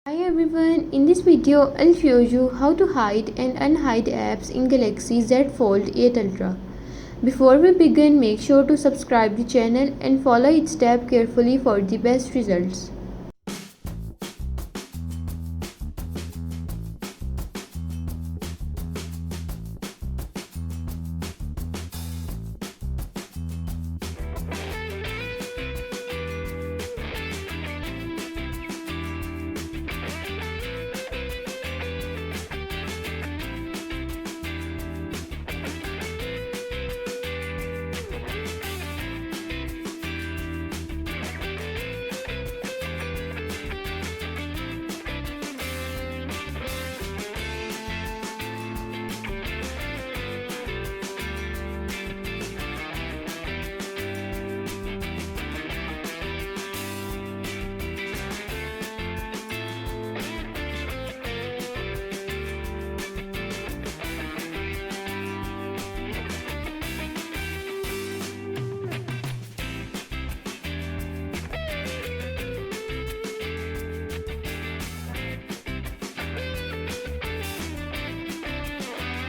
Hi everyone, in this video I'll show you how to hide and unhide apps in Galaxy Z Fold 8 Ultra. Before we begin, make sure to subscribe the channel and follow each step carefully for the best results.